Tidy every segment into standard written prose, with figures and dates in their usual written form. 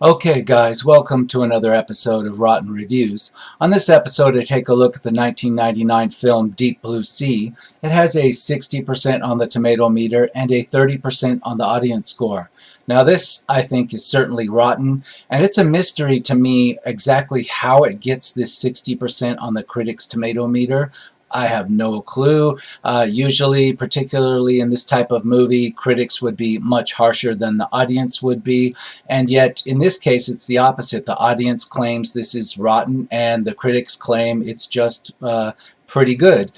Okay guys, welcome to another episode of Rotten Reviews. On this episode I take a look at the 1999 film Deep Blue Sea. It has a 60% on the tomato meter and a 30% on the audience score. Now this, I think, is certainly rotten, and it's a mystery to me exactly how it gets this 60% on the critics' tomato meter. I have no clue. Usually, particularly in this type of movie, critics would be much harsher than the audience would be. And yet, in this case, it's the opposite. The audience claims this is rotten, and the critics claim it's just pretty good.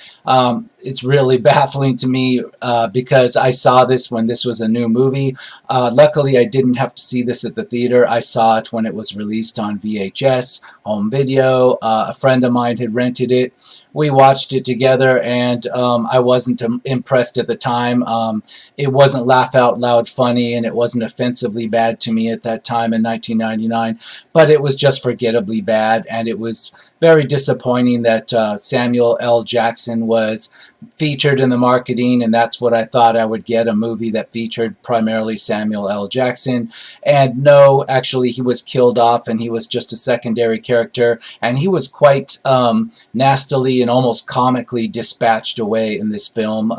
It's really baffling to me because I saw this when this was a new movie. Luckily, I didn't have to see this at the theater. I saw it when it was released on VHS, home video. A friend of mine had rented it. We watched it together, and I wasn't impressed at the time. It wasn't laugh out loud funny, and it wasn't offensively bad to me at that time in 1999, but it was just forgettably bad, and it was very disappointing that Samuel L. Jackson was featured in the marketing, and that's what I thought I would get, a movie that featured primarily Samuel L. Jackson. And no, actually he was killed off, and he was just a secondary character, and he was quite nastily and almost comically dispatched away in this film,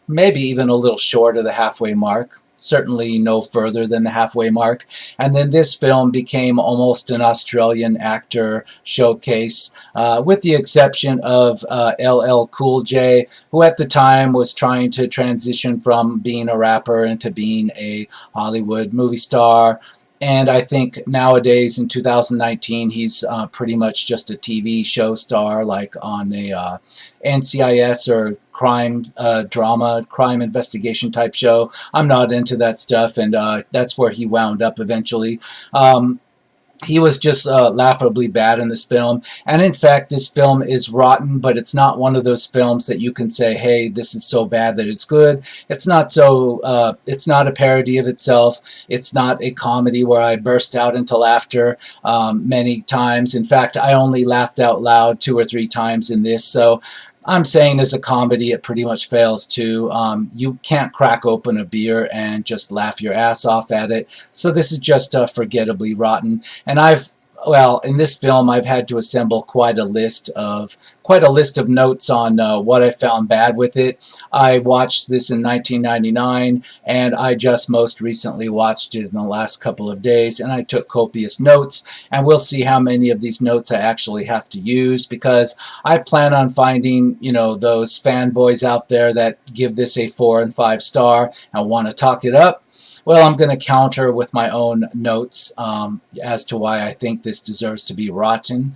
maybe even a little short of the halfway mark. Certainly no further than the halfway mark. And then this film became almost an Australian actor showcase, with the exception of LL Cool J, who at the time was trying to transition from being a rapper into being a Hollywood movie star. And I think nowadays in 2019 he's pretty much just a TV show star, like on a NCIS or crime drama, crime investigation type show. I'm not into that stuff, and that's where he wound up eventually. He was just laughably bad in this film, and in fact this film is rotten, but it's not one of those films that you can say, hey, this is so bad that it's good. It's not so, it's not a parody of itself. It's not a comedy where I burst out into laughter many times. In fact, I only laughed out loud 2 or 3 times in this, so I'm saying as a comedy, it pretty much fails too. You can't crack open a beer and just laugh your ass off at it. So this is just forgettably rotten. And well, in this film, I've had to assemble quite a list of notes on what I found bad with it. I watched this in 1999, and I just most recently watched it in the last couple of days, and I took copious notes, and we'll see how many of these notes I actually have to use, because I plan on finding, you know, those fanboys out there that give this a 4 and 5 star and want to talk it up. Well, I'm going to counter with my own notes as to why I think this deserves to be rotten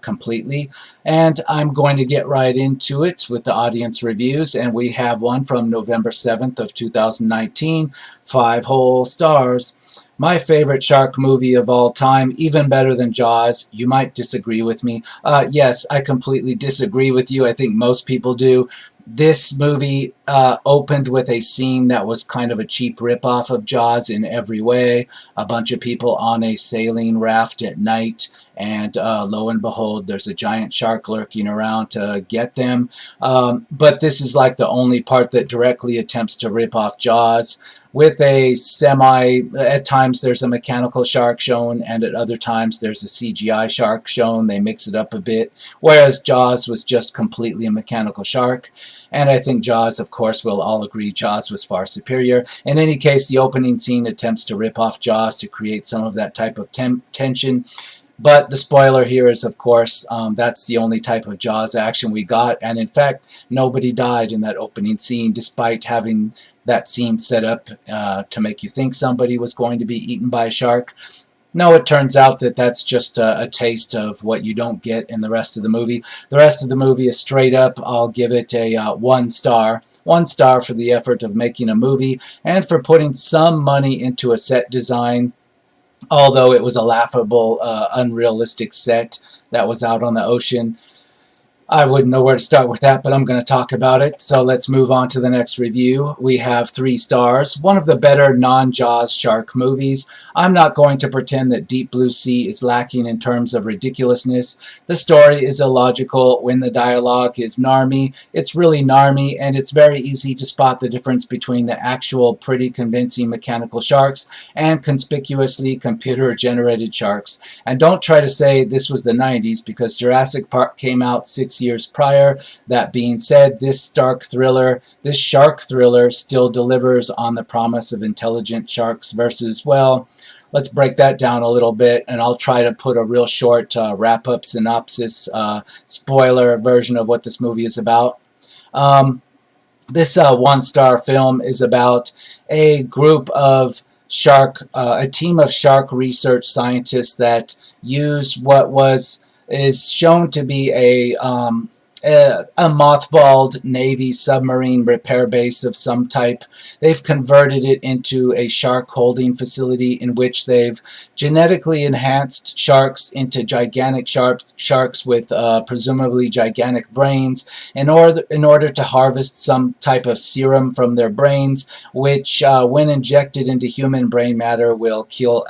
completely. And I'm going to get right into it with the audience reviews. And we have one from November 7th of 2019, 5 whole stars. My favorite shark movie of all time, even better than Jaws. You might disagree with me. Yes, I completely disagree with you. I think most people do. This movie opened with a scene that was kind of a cheap ripoff of Jaws in every way. A bunch of people on a sailing raft at night, and lo and behold, there's a giant shark lurking around to get them. But this is like the only part that directly attempts to rip off Jaws, with a at times there's a mechanical shark shown, and at other times there's a CGI shark shown. They mix it up a bit, whereas Jaws was just completely a mechanical shark. And I think Jaws, of course, we'll all agree Jaws was far superior. In any case, the opening scene attempts to rip off Jaws to create some of that type of tension. But the spoiler here is, of course, that's the only type of Jaws action we got. And in fact, nobody died in that opening scene, despite having that scene set up to make you think somebody was going to be eaten by a shark. No, it turns out that that's just a taste of what you don't get in the rest of the movie. The rest of the movie is straight up. I'll give it a 1 star. 1 star for the effort of making a movie and for putting some money into a set design, although it was a laughable, unrealistic set that was out on the ocean. I wouldn't know where to start with that, but I'm going to talk about it. So let's move on to the next review. We have 3 stars, one of the better non-Jaws shark movies. I'm not going to pretend that Deep Blue Sea is lacking in terms of ridiculousness. The story is illogical when the dialogue is narmy. It's really narmy, and it's very easy to spot the difference between the actual pretty convincing mechanical sharks and conspicuously computer-generated sharks. And don't try to say this was the 90s, because Jurassic Park came out 6 years prior. That being said, this shark thriller still delivers on the promise of intelligent sharks versus, well, let's break that down a little bit, and I'll try to put a real short wrap-up synopsis, spoiler version of what this movie is about. This one-star film is about a group of a team of shark research scientists that use what is shown to be a mothballed Navy submarine repair base of some type. They've converted it into a shark holding facility in which they've genetically enhanced sharks into gigantic sharks with presumably gigantic brains in order to harvest some type of serum from their brains, which when injected into human brain matter will cure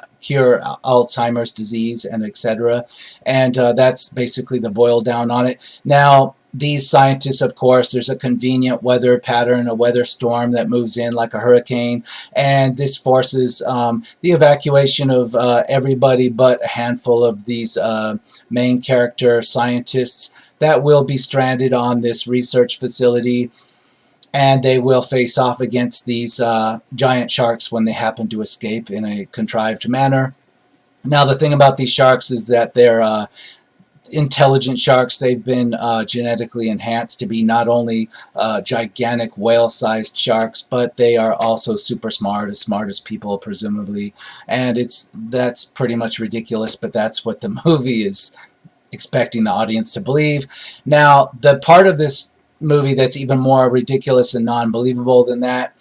Alzheimer's disease and etc. And that's basically the boil down on it. Now, these scientists, of course, there's a convenient weather pattern, a weather storm that moves in like a hurricane, and this forces the evacuation of everybody but a handful of these main character scientists that will be stranded on this research facility, and they will face off against these giant sharks when they happen to escape in a contrived manner. Now, the thing about these sharks is that they're intelligent sharks. They've been genetically enhanced to be not only gigantic whale-sized sharks, but they are also super smart as people presumably, and that's pretty much ridiculous, but that's what the movie is expecting the audience to believe. Now, the part of this movie that's even more ridiculous and non-believable than that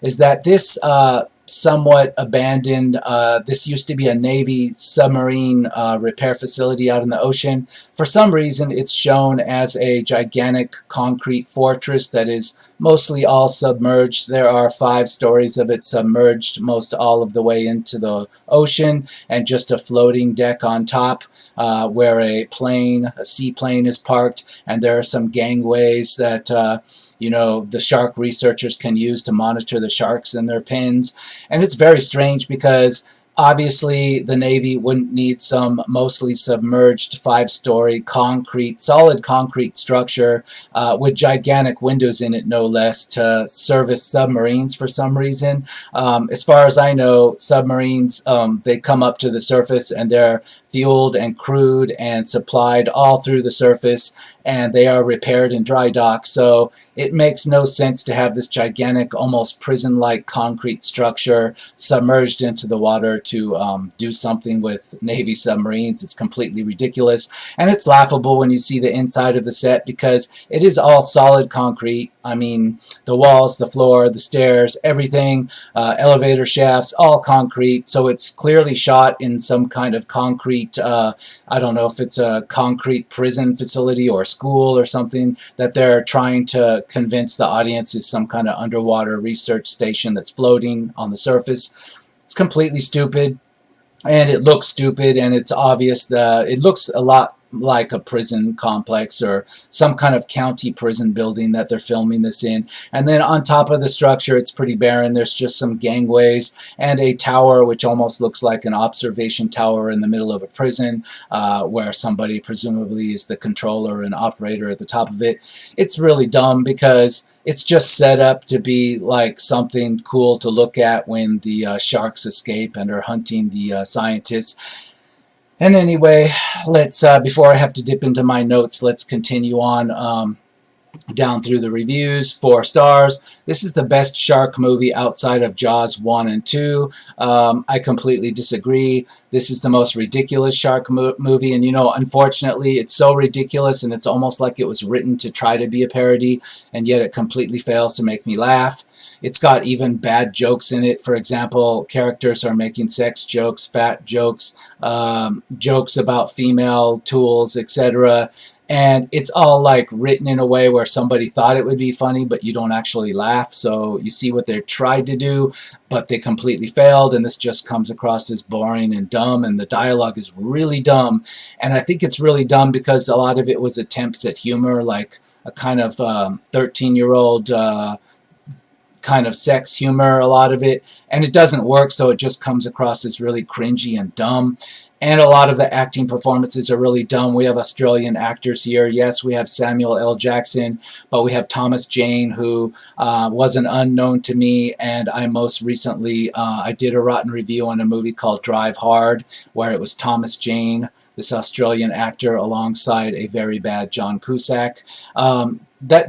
is that this somewhat abandoned, this used to be a Navy submarine repair facility out in the ocean. For some reason, it's shown as a gigantic concrete fortress that is mostly all submerged. There are 5 stories of it submerged most all of the way into the ocean, and just a floating deck on top where a seaplane is parked, and there are some gangways that the shark researchers can use to monitor the sharks in their pens. And it's very strange because obviously the Navy wouldn't need some mostly submerged 5-story solid concrete structure with gigantic windows in it, no less, to service submarines for some reason. As far as I know, submarines, they come up to the surface and they're fueled and crewed and supplied all through the surface, and they are repaired in dry dock. So it makes no sense to have this gigantic, almost prison-like concrete structure submerged into the water to do something with Navy submarines. It's completely ridiculous, and it's laughable when you see the inside of the set because it is all solid concrete. I mean, the walls, the floor, the stairs, everything, elevator shafts, all concrete. So it's clearly shot in some kind of concrete, I don't know if it's a concrete prison facility or school or something that they're trying to convince the audience is some kind of underwater research station that's floating on the surface. It's completely stupid, and it looks stupid, and it's obvious that it looks a lot like a prison complex or some kind of county prison building that they're filming this in. And then on top of the structure, it's pretty barren. There's just some gangways and a tower which almost looks like an observation tower in the middle of a prison, where somebody presumably is the controller and operator at the top of it. It's really dumb because it's just set up to be like something cool to look at when the sharks escape and are hunting the scientists. And anyway, let's before I have to dip into my notes, let's continue on down through the reviews. 4 stars. This is the best shark movie outside of Jaws 1 and 2. I completely disagree. This is the most ridiculous shark movie, and unfortunately, it's so ridiculous, and it's almost like it was written to try to be a parody, and yet it completely fails to make me laugh. It's got even bad jokes in it. For example, characters are making sex jokes, fat jokes, jokes about female tools, etc. and it's all like written in a way where somebody thought it would be funny, but you don't actually laugh. So you see what they tried to do, but they completely failed, and this just comes across as boring and dumb, and the dialogue is really dumb. And I think it's really dumb because a lot of it was attempts at humor, like a kind of 13-year-old kind of sex humor, a lot of it, and it doesn't work, so it just comes across as really cringy and dumb. And a lot of the acting performances are really dumb. We have Australian actors here. Yes, we have Samuel L. Jackson, but we have Thomas Jane, who was an unknown to me, and I most recently, I did a rotten review on a movie called Drive Hard, where it was Thomas Jane, this Australian actor, alongside a very bad John Cusack.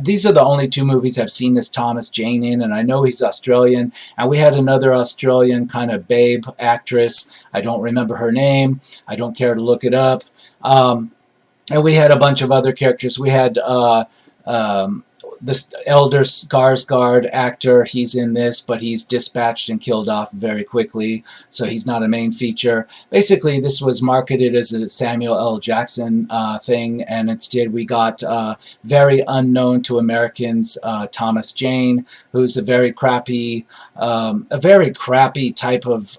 These are the only two movies I've seen this Thomas Jane in, and I know he's Australian. And we had another Australian kind of babe actress. I don't remember her name. I don't care to look it up. And we had a bunch of other characters. We had this elder Skarsgård actor. He's in this, but he's dispatched and killed off very quickly, so he's not a main feature. Basically, this was marketed as a Samuel L. Jackson thing, and instead we got very unknown to Americans Thomas Jane, who's a very crappy type of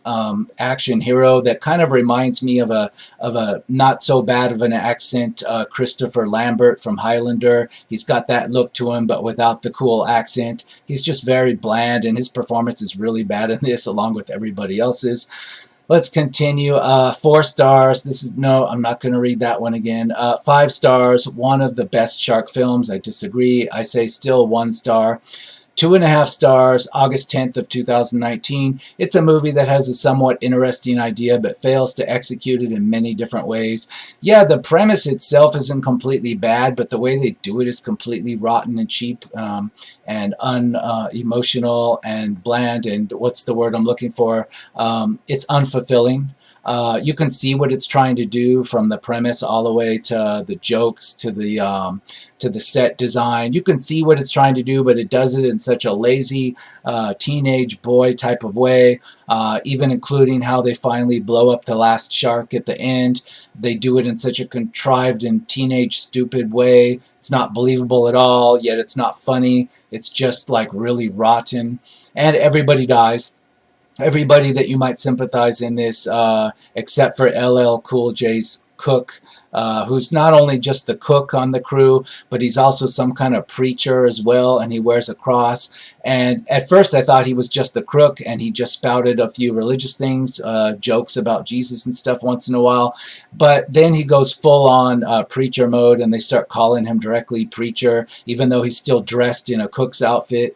action hero that kind of reminds me of a not so bad of an accent Christopher Lambert from Highlander. He's got that look to him, but without the cool accent. He's just very bland, and his performance is really bad in this, along with everybody else's. Let's continue. 4 stars. This is, no, I'm not going to read that one again. 5 stars. One of the best shark films. I disagree. I say still 1 star. 2.5 stars, August 10th of 2019. It's a movie that has a somewhat interesting idea but fails to execute it in many different ways. Yeah, the premise itself isn't completely bad, but the way they do it is completely rotten and cheap and unemotional and bland, and what's the word I'm looking for? It's unfulfilling. You can see what it's trying to do from the premise all the way to the jokes, to the set design. You can see what it's trying to do, but it does it in such a lazy teenage boy type of way, even including how they finally blow up the last shark at the end. They do it in such a contrived and teenage stupid way. It's not believable at all, yet it's not funny. It's just like really rotten, and everybody dies. Everybody that you might sympathize in this, except for LL Cool J's cook, who's not only just the cook on the crew, but he's also some kind of preacher as well, and he wears a cross. And at first I thought he was just the crook, and he just spouted a few religious things, jokes about Jesus and stuff once in a while. But then he goes full on preacher mode, and they start calling him directly preacher, even though he's still dressed in a cook's outfit.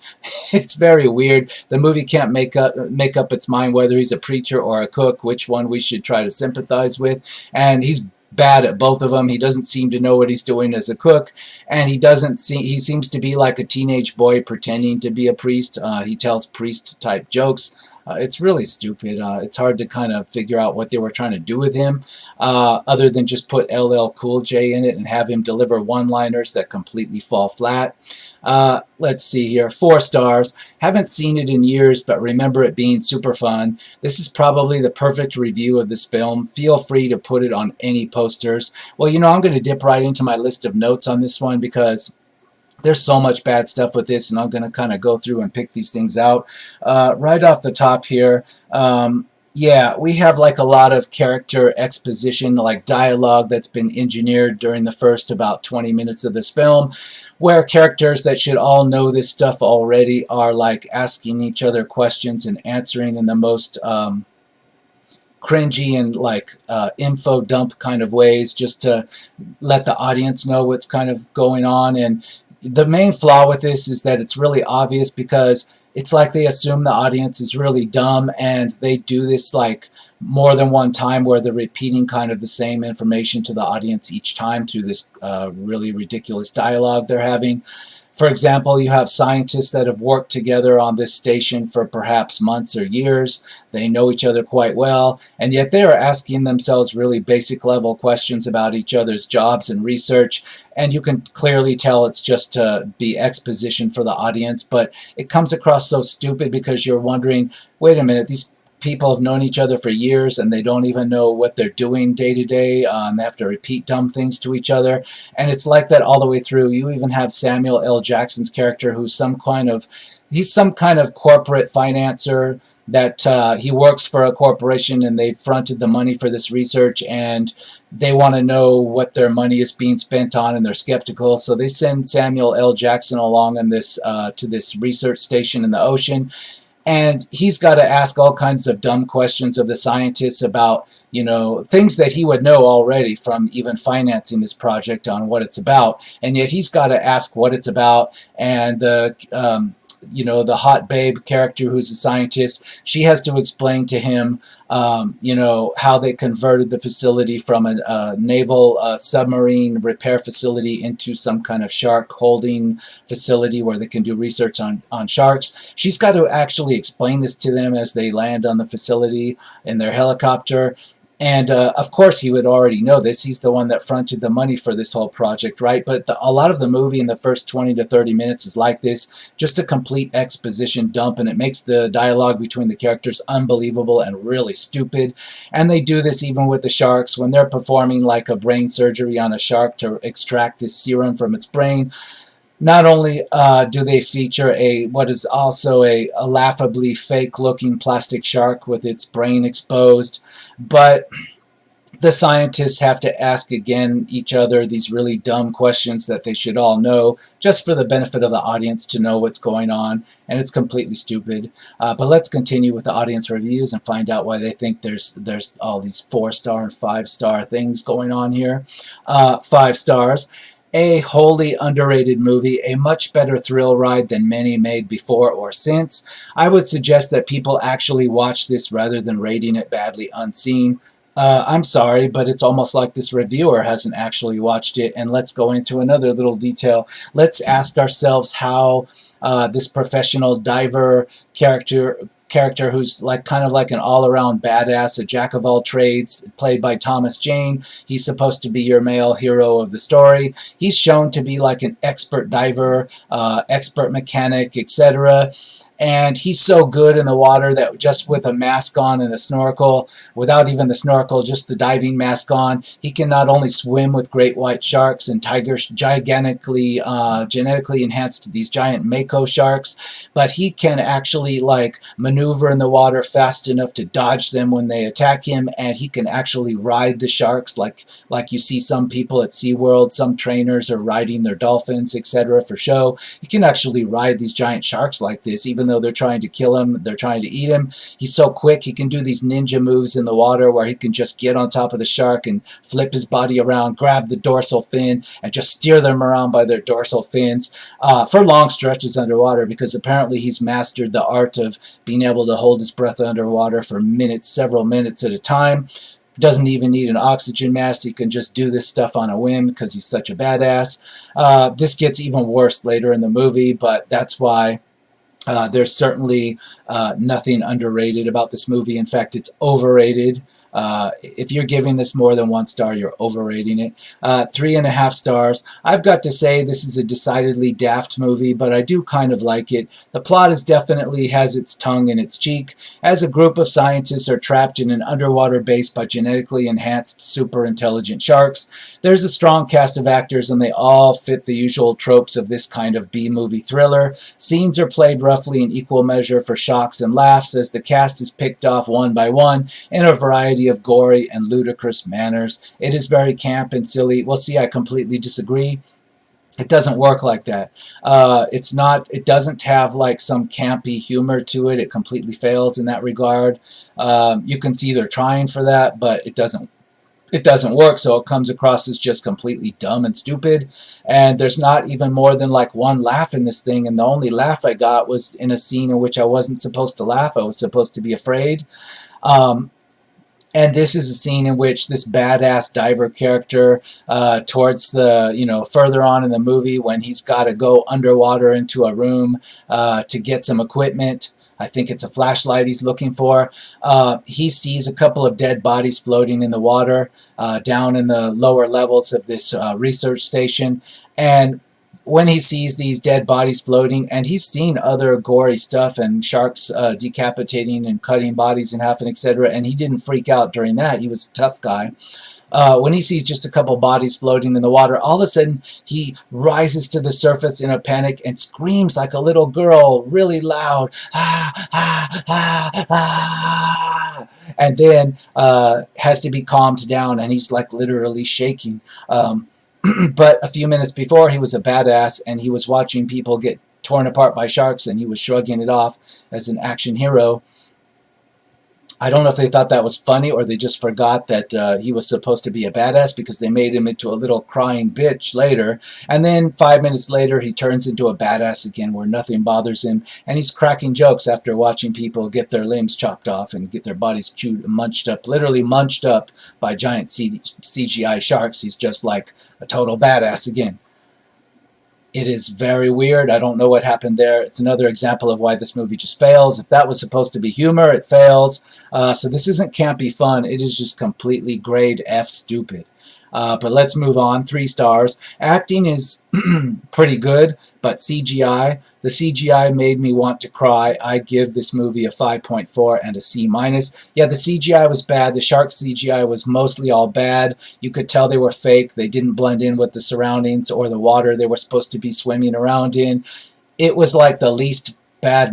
It's very weird. The movie can't make up its mind whether he's a preacher or a cook, which one we should try to sympathize with. And he's bad at both of them. He doesn't seem to know what he's doing as a cook, and he seems to be like a teenage boy pretending to be a priest. He tells priest type jokes. It's really stupid. It's hard to kind of figure out what they were trying to do with him, other than just put LL Cool J in it and have him deliver one-liners that completely fall flat. Let's see here. 4 stars. Haven't seen it in years, but remember it being super fun. This is probably the perfect review of this film. Feel free to put it on any posters. Well, you know, I'm going to dip right into my list of notes on this one because there's so much bad stuff with this, and I'm going to kind of go through and pick these things out. Right off the top here, yeah, we have like a lot of character exposition, like dialogue that's been engineered during the first about 20 minutes of this film, where characters that should all know this stuff already are like asking each other questions and answering in the most cringy and like info dump kind of ways, just to let the audience know what's kind of going on. And the main flaw with this is that it's really obvious, because it's like they assume the audience is really dumb, and they do this like more than one time where they're repeating kind of the same information to the audience each time through this really ridiculous dialogue they're having. For example, you have scientists that have worked together on this station for perhaps months or years. They know each other quite well, and yet they are asking themselves really basic level questions about each other's jobs and research, and you can clearly tell it's just to be exposition for the audience, but it comes across so stupid because you're wondering, wait a minute, these people have known each other for years and they don't even know what they're doing day to day. And they have to repeat dumb things to each other. And it's like that all the way through. You even have Samuel L. Jackson's character, who's he's some kind of corporate financer that he works for a corporation and they fronted the money for this research, and they want to know what their money is being spent on, and they're skeptical. So they send Samuel L. Jackson along on this to this research station in the ocean, and he's got to ask all kinds of dumb questions of the scientists about, things that he would know already from even financing this project on what it's about. And yet he's got to ask what it's about. And the hot babe character who's a scientist, she has to explain to him, how they converted the facility from a naval submarine repair facility into some kind of shark holding facility where they can do research on sharks. She's got to actually explain this to them as they land on the facility in their helicopter. And of course, he would already know this. He's the one that fronted the money for this whole project, right? But a lot of the movie in the first 20 to 30 minutes is like this, just a complete exposition dump, and it makes the dialogue between the characters unbelievable and really stupid. And they do this even with the sharks when they're performing like a brain surgery on a shark to extract this serum from its brain. Not only do they feature what is also a laughably fake-looking plastic shark with its brain exposed, but the scientists have to ask again each other these really dumb questions that they should all know, just for the benefit of the audience to know what's going on, and it's completely stupid. But let's continue with the audience reviews and find out why they think there's all these 4-star and 5-star things going on here. 5 stars. A wholly underrated movie, a much better thrill ride than many made before or since. I would suggest that people actually watch this rather than rating it badly unseen. I'm sorry, but it's almost like this reviewer hasn't actually watched it. And let's go into another little detail. Let's ask ourselves how this professional diver character who's kind of like an all-around badass, a jack of all trades, played by Thomas Jane. He's supposed to be your male hero of the story. He's shown to be like an expert diver, expert mechanic, etc. And he's so good in the water that just with a mask on and a snorkel, without even the snorkel, just the diving mask on, he can not only swim with great white sharks and tigers, genetically enhanced these giant mako sharks, but he can actually maneuver in the water fast enough to dodge them when they attack him, and he can actually ride the sharks like you see some people at SeaWorld. Some trainers are riding their dolphins, etc. for show. He can actually ride these giant sharks like this, even though they're trying to kill him, they're trying to eat him. He's so quick, he can do these ninja moves in the water where he can just get on top of the shark and flip his body around, grab the dorsal fin, and just steer them around by their dorsal fins for long stretches underwater, because apparently he's mastered the art of being able to hold his breath underwater for minutes, several minutes at a time. Doesn't even need an oxygen mask. He can just do this stuff on a whim because he's such a badass. This gets even worse later in the movie, but that's why there's certainly nothing underrated about this movie. In fact, it's overrated. If you're giving this more than 1 star, you're overrating it. 3.5 stars. I've got to say this is a decidedly daft movie, but I do kind of like it. The plot definitely has its tongue in its cheek. As a group of scientists are trapped in an underwater base by genetically enhanced super intelligent sharks, there's a strong cast of actors and they all fit the usual tropes of this kind of B-movie thriller. Scenes are played roughly in equal measure for shocks and laughs as the cast is picked off one by one in a variety of gory and ludicrous manners. It is very camp and silly. Well, see, I completely disagree. It doesn't work like that. It doesn't have some campy humor to it. It completely fails in that regard. You can see they're trying for that, but it doesn't work, so it comes across as just completely dumb and stupid. And there's not even more than 1 laugh in this thing, and the only laugh I got was in a scene in which I wasn't supposed to laugh. I was supposed to be afraid. And this is a scene in which this badass diver character, towards the, further on in the movie, when he's got to go underwater into a room to get some equipment. I think it's a flashlight he's looking for. He sees a couple of dead bodies floating in the water down in the lower levels of this research station. And when he sees these dead bodies floating, and he's seen other gory stuff and sharks decapitating and cutting bodies in half and etc., and he didn't freak out during that. He was a tough guy. When he sees just a couple bodies floating in the water, all of a sudden he rises to the surface in a panic and screams like a little girl, really loud, ah, ah, ah, ah, and then has to be calmed down, and he's like literally shaking. But a few minutes before, he was a badass, and he was watching people get torn apart by sharks, and he was shrugging it off as an action hero. I don't know if they thought that was funny or they just forgot that he was supposed to be a badass, because they made him into a little crying bitch later. And then 5 minutes later, he turns into a badass again where nothing bothers him. And he's cracking jokes after watching people get their limbs chopped off and get their bodies chewed, munched up, literally munched up by giant CGI sharks. He's just like a total badass again. It is very weird. I don't know what happened there. It's another example of why this movie just fails. If that was supposed to be humor, it fails. So this isn't campy fun. It is just completely grade F stupid. But let's move on. 3 stars. Acting is pretty good, but CGI. The CGI made me want to cry. I give this movie a 5.4 and a C minus. Yeah, the CGI was bad. The shark CGI was mostly all bad. You could tell they were fake. They didn't blend in with the surroundings or the water they were supposed to be swimming around in. It was like the least bad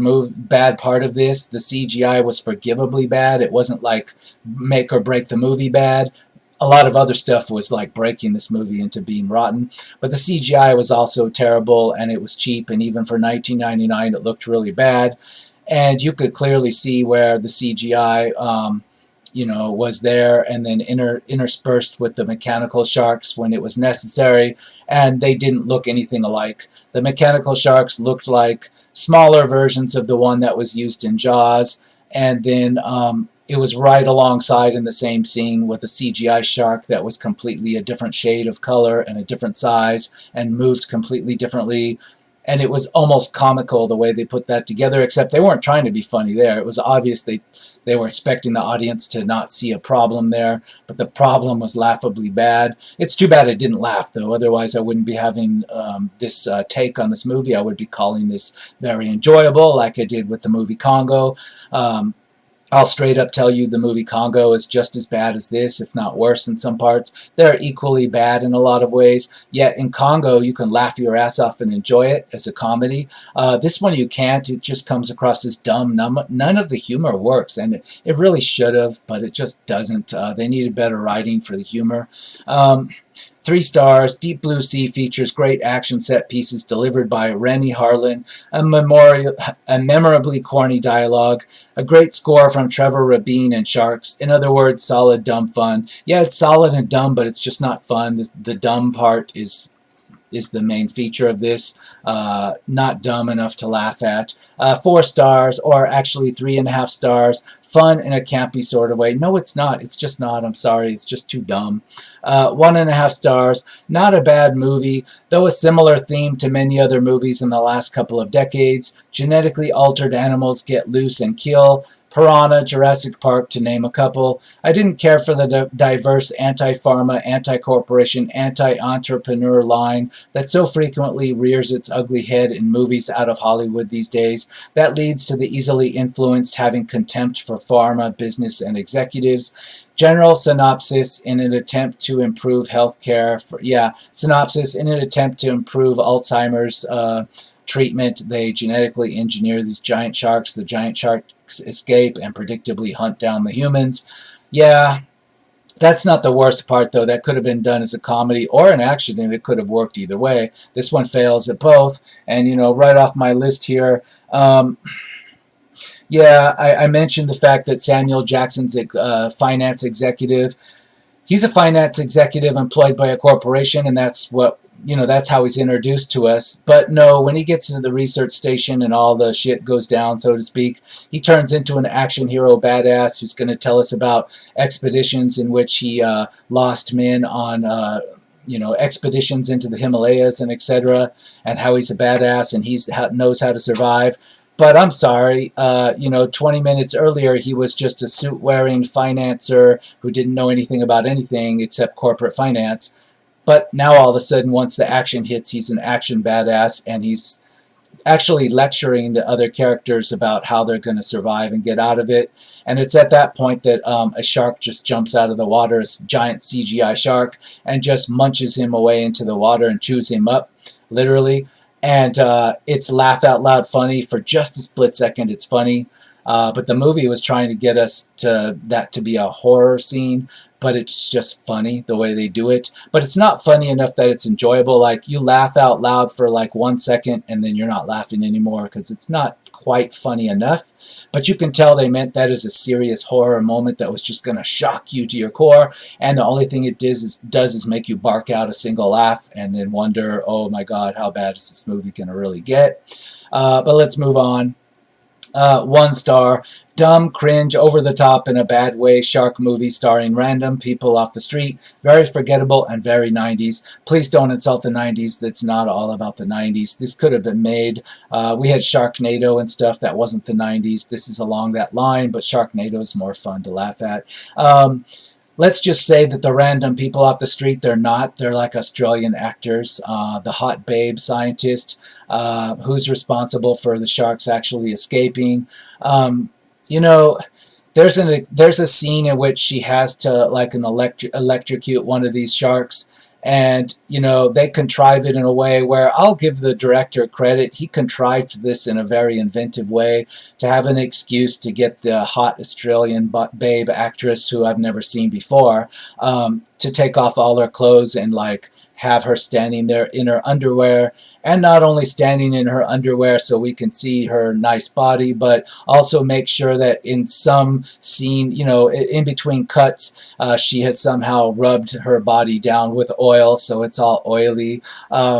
part of this. The CGI was forgivably bad. It wasn't like make or break the movie bad. A lot of other stuff was like breaking this movie into being rotten, but the CGI was also terrible, and it was cheap, and even for 1999 it looked really bad, and you could clearly see where the CGI was there, and then interspersed with the mechanical sharks when it was necessary, and they didn't look anything alike. The mechanical sharks looked like smaller versions of the one that was used in Jaws, and then it was right alongside in the same scene with a CGI shark that was completely a different shade of color and a different size and moved completely differently. And it was almost comical the way they put that together, except they weren't trying to be funny there. It was obvious they were expecting the audience to not see a problem there, but the problem was laughably bad. It's too bad it didn't laugh, though. Otherwise, I wouldn't be having this take on this movie. I would be calling this very enjoyable, like I did with the movie Congo. I'll straight up tell you the movie Congo is just as bad as this, if not worse in some parts. They're equally bad in a lot of ways, yet in Congo you can laugh your ass off and enjoy it as a comedy. This one you can't. It just comes across as dumb. None of the humor works, and it really should have, but it just doesn't. They needed better writing for the humor. 3 stars. Deep Blue Sea features great action set pieces delivered by Rennie Harlin, a memorably corny dialogue, a great score from Trevor Rabin and Sharks. In other words, solid dumb fun. Yeah, it's solid and dumb, but it's just not fun. The dumb part is the main feature of this. Not dumb enough to laugh at. 4 stars, or actually 3.5 stars. Fun in a campy sort of way. No, it's not. It's just not. I'm sorry. It's just too dumb. 1.5 stars. Not a bad movie, though a similar theme to many other movies in the last couple of decades. Genetically altered animals get loose and kill. Piranha, Jurassic Park, to name a couple. I didn't care for the diverse anti-pharma, anti-corporation, anti-entrepreneur line that so frequently rears its ugly head in movies out of Hollywood these days. That leads to the easily influenced having contempt for pharma, business, and executives. General synopsis: in an attempt to improve healthcare. Synopsis: in an attempt to improve Alzheimer's treatment, they genetically engineer these giant sharks. The giant sharks escape and predictably hunt down the humans. Yeah, that's not the worst part, though. That could have been done as a comedy or an action, and it could have worked either way. This one fails at both. And, right off my list here, yeah, I mentioned the fact that Samuel Jackson's finance executive. He's a finance executive employed by a corporation, and that's that's how he's introduced to us. But no, when he gets into the research station and all the shit goes down, so to speak, he turns into an action hero badass who's going to tell us about expeditions in which he lost men on expeditions into the Himalayas and etc., and how he's a badass and he knows how to survive. But I'm sorry, 20 minutes earlier he was just a suit-wearing financer who didn't know anything about anything except corporate finance. But now all of a sudden, once the action hits, he's an action badass, and he's actually lecturing the other characters about how they're going to survive and get out of it. And it's at that point that a shark just jumps out of the water, a giant CGI shark, and just munches him away into the water and chews him up, literally. And it's laugh out loud funny for just a split second. It's funny. But the movie was trying to get us to that to be a horror scene, but it's just funny the way they do it. But it's not funny enough that it's enjoyable. Like, you laugh out loud for like 1 second and then you're not laughing anymore because it's not quite funny enough. But you can tell they meant that as a serious horror moment that was just going to shock you to your core. And the only thing it does is make you bark out a single laugh and then wonder, oh my God, how bad is this movie going to really get? But let's move on. 1 star, dumb, cringe, over the top in a bad way shark movie starring random people off the street. Very forgettable and very 90s. Please don't insult the 90s. That's not all about the 90s. This could have been made. We had Sharknado and stuff. That wasn't the 90s. This is along that line, but Sharknado is more fun to laugh at. Let's just say that the random people off the street, they're not. They're like Australian actors. The hot babe scientist who's responsible for the sharks actually escaping. You know, there's a scene in which she has to like electrocute one of these sharks. And, you know, they contrive it in a way where I'll give the director credit. He contrived this in a very inventive way to have an excuse to get the hot Australian babe actress who I've never seen before to take off all her clothes and, like, have her standing there in her underwear, and not only standing in her underwear so we can see her nice body, but also make sure that in some scene, you know, in between cuts, she has somehow rubbed her body down with oil, so it's all oily.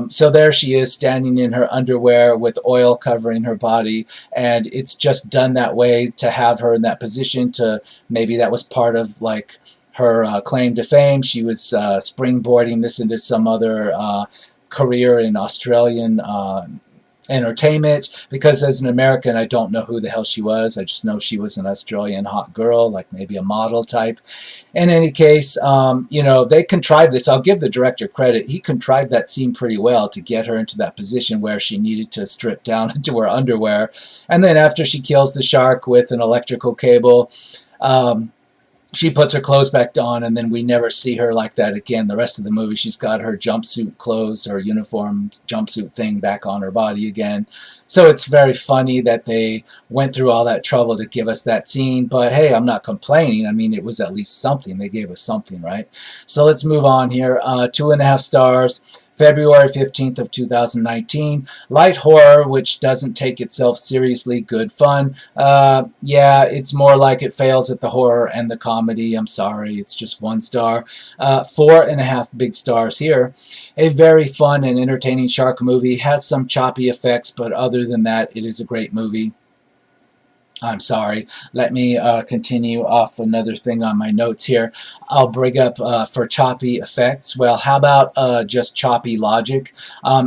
So there she is standing in her underwear with oil covering her body, and it's just done that way to have her in that position. To maybe that was part of like her claim to fame. She was springboarding this into some other career in Australian entertainment, because as an American I don't know who the hell she was. I just know she was an Australian hot girl, like maybe a model type. In any case, you know, they contrived this. I'll give the director credit. He contrived that scene pretty well to get her into that position where she needed to strip down into her underwear. And then after she kills the shark with an electrical cable, she puts her clothes back on, and then we never see her like that again. The rest of the movie, she's got her jumpsuit clothes, her uniform jumpsuit thing back on her body again. So it's very funny that they went through all that trouble to give us that scene. But hey, I'm not complaining. I mean, it was at least something. They gave us something, right? So let's move on here. 2.5 stars. February 15th of 2019. Light horror, which doesn't take itself seriously. Good fun. Yeah, it's more like it fails at the horror and the comedy. I'm sorry, it's just 1 star. 4.5 big stars here. A very fun and entertaining shark movie. Has some choppy effects, but other than that, it is a great movie. I'm sorry. Let me continue off another thing on my notes here. I'll bring up for choppy effects. Well, how about just choppy logic?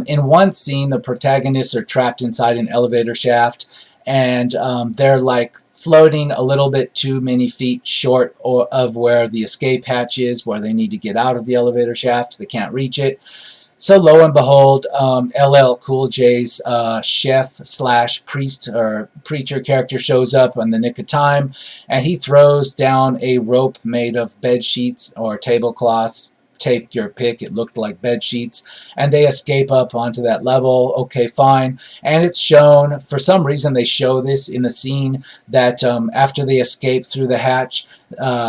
In one scene, the protagonists are trapped inside an elevator shaft, and they're like floating a little bit too many feet short of where the escape hatch is, where they need to get out of the elevator shaft. They can't reach it. So lo and behold, LL Cool J's chef slash priest or preacher character shows up in the nick of time, and he throws down a rope made of bed sheets or tablecloths. Take your pick. It looked like bed sheets, and they escape up onto that level. Okay, fine. And it's shown, for some reason they show this in the scene, that after they escape through the hatch,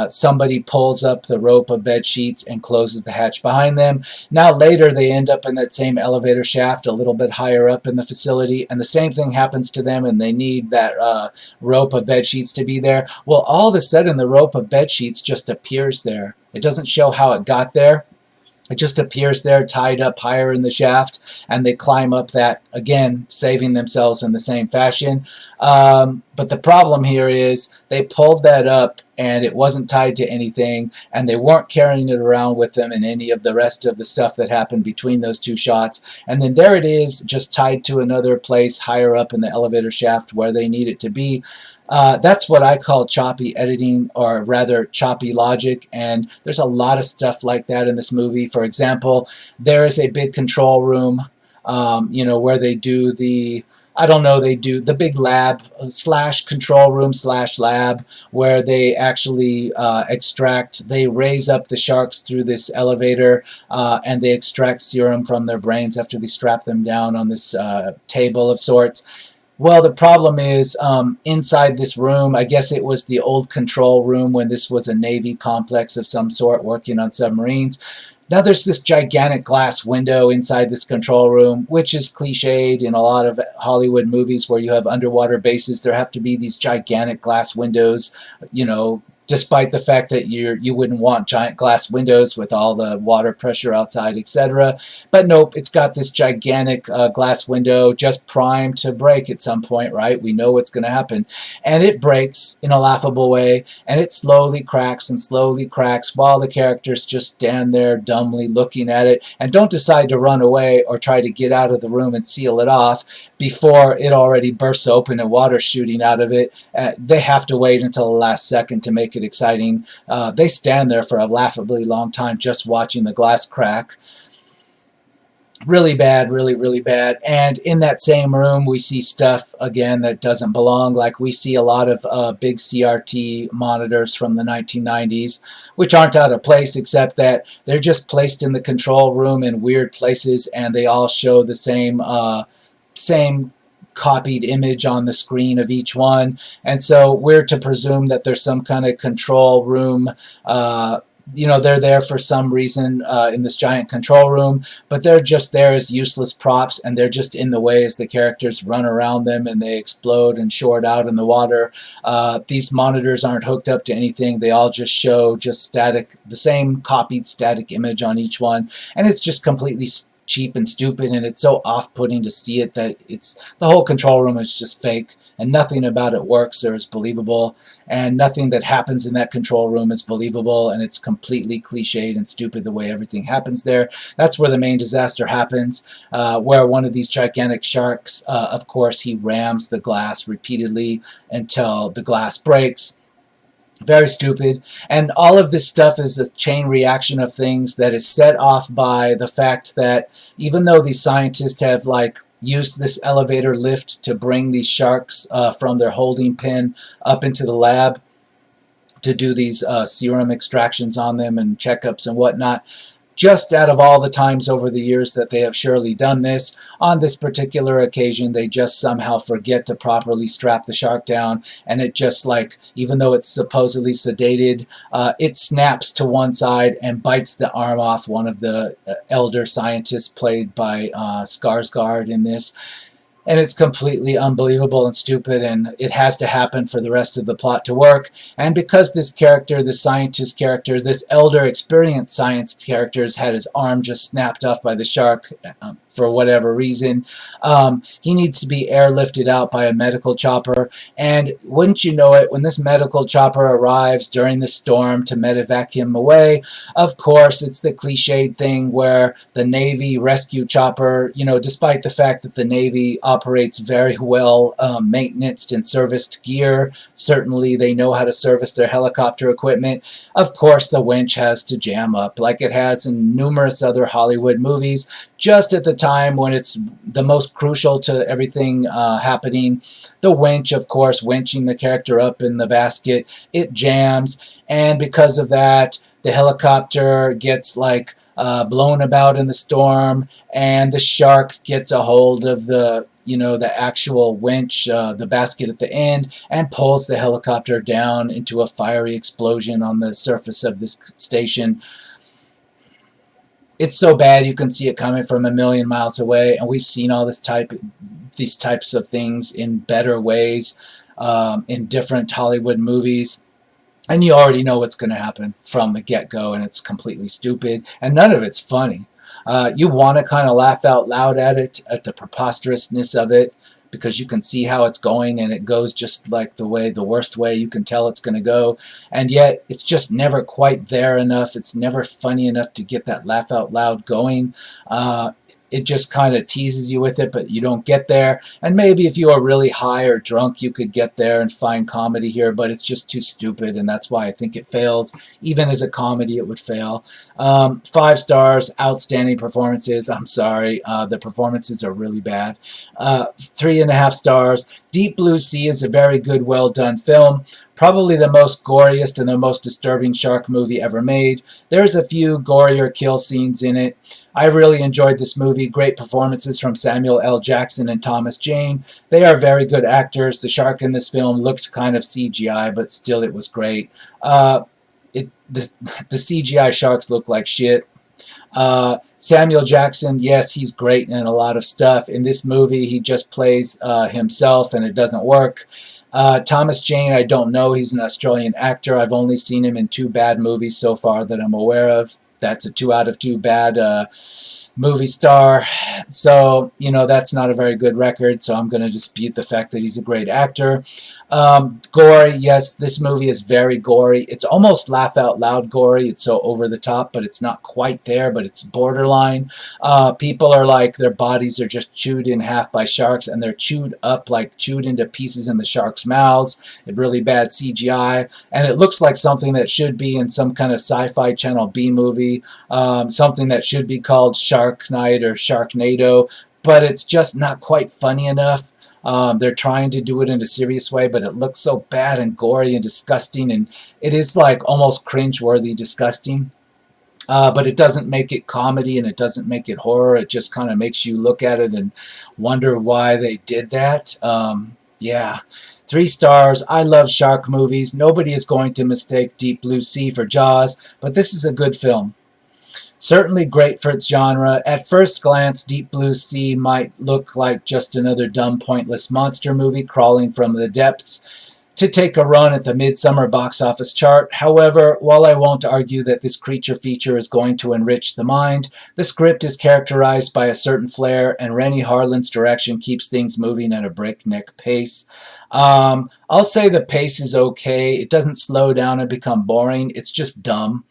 somebody pulls up the rope of bed sheets and closes the hatch behind them. Now later they end up in that same elevator shaft a little bit higher up in the facility, and the same thing happens to them, and they need that rope of bed sheets to be there. Well, all of a sudden the rope of bed sheets just appears there. It doesn't show how it got there. It just appears there, tied up higher in the shaft, and they climb up that, again, saving themselves in the same fashion. But the problem here is they pulled that up and it wasn't tied to anything, and they weren't carrying it around with them in any of the rest of the stuff that happened between those two shots. And then there it is, just tied to another place higher up in the elevator shaft where they need it to be. That's what I call choppy editing, or rather choppy logic, and there's a lot of stuff like that in this movie. For example, there is a big control room, where they do the, I don't know, they do the big lab slash control room slash lab, where they actually they raise up the sharks through this elevator, and they extract serum from their brains after they strap them down on this table of sorts. Well, the problem is, inside this room, I guess it was the old control room when this was a Navy complex of some sort working on submarines. Now there's this gigantic glass window inside this control room, which is cliched in a lot of Hollywood movies where you have underwater bases. There have to be these gigantic glass windows, despite the fact that you wouldn't want giant glass windows with all the water pressure outside, etc. But nope, it's got this gigantic glass window just primed to break at some point, right? We know what's going to happen. And it breaks in a laughable way, and it slowly cracks while the characters just stand there dumbly looking at it and don't decide to run away or try to get out of the room and seal it off before it already bursts open and water shooting out of it. They have to wait until the last second to make it exciting. They stand there for a laughably long time just watching the glass crack. Really bad, really, really bad. And in that same room, we see stuff, again, that doesn't belong. Like, we see a lot of big CRT monitors from the 1990s, which aren't out of place, except that they're just placed in the control room in weird places, and they all show the same copied image on the screen of each one. And so we're to presume that there's some kind of control room, they're there for some reason in this giant control room, but they're just there as useless props, and they're just in the way as the characters run around them and they explode and short out in the water. These monitors aren't hooked up to anything. They all just show just static, the same copied static image on each one, and it's just completely cheap and stupid, and it's so off-putting to see it that the whole control room is just fake, and nothing about it works or is believable, and nothing that happens in that control room is believable, and it's completely cliched and stupid the way everything happens there. That's where the main disaster happens, where one of these gigantic sharks, of course, he rams the glass repeatedly until the glass breaks. Very stupid. And all of this stuff is a chain reaction of things that is set off by the fact that even though these scientists have used this elevator lift to bring these sharks from their holding pen up into the lab to do these serum extractions on them and checkups and whatnot, just out of all the times over the years that they have surely done this, on this particular occasion, they just somehow forget to properly strap the shark down, and it just, even though it's supposedly sedated, it snaps to one side and bites the arm off one of the elder scientists played by Skarsgård in this. And it's completely unbelievable and stupid, and it has to happen for the rest of the plot to work. And because this character, the scientist character, this elder experienced science character, has had his arm just snapped off by the shark for whatever reason, he needs to be airlifted out by a medical chopper. And wouldn't you know it, when this medical chopper arrives during the storm to medevac him away, of course it's the cliched thing where the Navy rescue chopper, despite the fact that the Navy operates very well maintenanced and serviced gear, certainly they know how to service their helicopter equipment, of course the winch has to jam up like it has in numerous other Hollywood movies, just at the time when it's the most crucial to everything happening. The winch, of course, winching the character up in the basket, it jams, and because of that, the helicopter gets blown about in the storm, and the shark gets a hold of the actual winch, the basket at the end, and pulls the helicopter down into a fiery explosion on the surface of this station. It's so bad you can see it coming from a million miles away, and we've seen all these types of things in better ways in different Hollywood movies. And you already know what's going to happen from the get-go, and it's completely stupid, and none of it's funny. You want to kind of laugh out loud at it, at the preposterousness of it, because you can see how it's going, and it goes just like the worst way you can tell it's going to go, and yet it's just never quite there enough. It's never funny enough to get that laugh out loud going. It just kind of teases you with it, but you don't get there. And maybe if you are really high or drunk, you could get there and find comedy here, but it's just too stupid, and that's why I think it fails. Even as a comedy, it would fail. 5 stars, outstanding performances. I'm sorry, the performances are really bad. 3.5 stars. Deep Blue Sea is a very good, well done film. Probably the most goriest and the most disturbing shark movie ever made. There's a few gorier kill scenes in it. I really enjoyed this movie. Great performances from Samuel L. Jackson and Thomas Jane. They are very good actors. The shark in this film looked kind of CGI, but still it was great. The CGI sharks look like shit. Samuel Jackson, yes, he's great in a lot of stuff. In this movie, he just plays himself, and it doesn't work. Thomas Jane, I don't know. He's an Australian actor. I've only seen him in 2 bad movies so far that I'm aware of. That's a 2 out of 2 bad movie star. So, that's not a very good record, so I'm going to dispute the fact that he's a great actor. Gory, yes, this movie is very gory. It's almost laugh out loud gory. It's so over the top, but it's not quite there, but it's borderline. People are like, their bodies are just chewed in half by sharks, and they're chewed up, like chewed into pieces in the sharks' mouths. Really bad CGI, and it looks like something that should be in some kind of sci-fi channel B movie, something that should be called Shark Night or Sharknado, but it's just not quite funny enough. They're trying to do it in a serious way, but it looks so bad and gory and disgusting, and it is like almost cringe-worthy disgusting. But it doesn't make it comedy, and it doesn't make it horror. It just kind of makes you look at it and wonder why they did that. Yeah. 3 stars. I love shark movies. Nobody is going to mistake Deep Blue Sea for Jaws, but this is a good film. Certainly great for its genre. At first glance, Deep Blue Sea might look like just another dumb, pointless monster movie crawling from the depths to take a run at the midsummer box office chart. However, while I won't argue that this creature feature is going to enrich the mind, the script is characterized by a certain flair, and Rennie Harlin's direction keeps things moving at a breakneck pace. I'll say the pace is okay. It doesn't slow down and become boring. It's just dumb.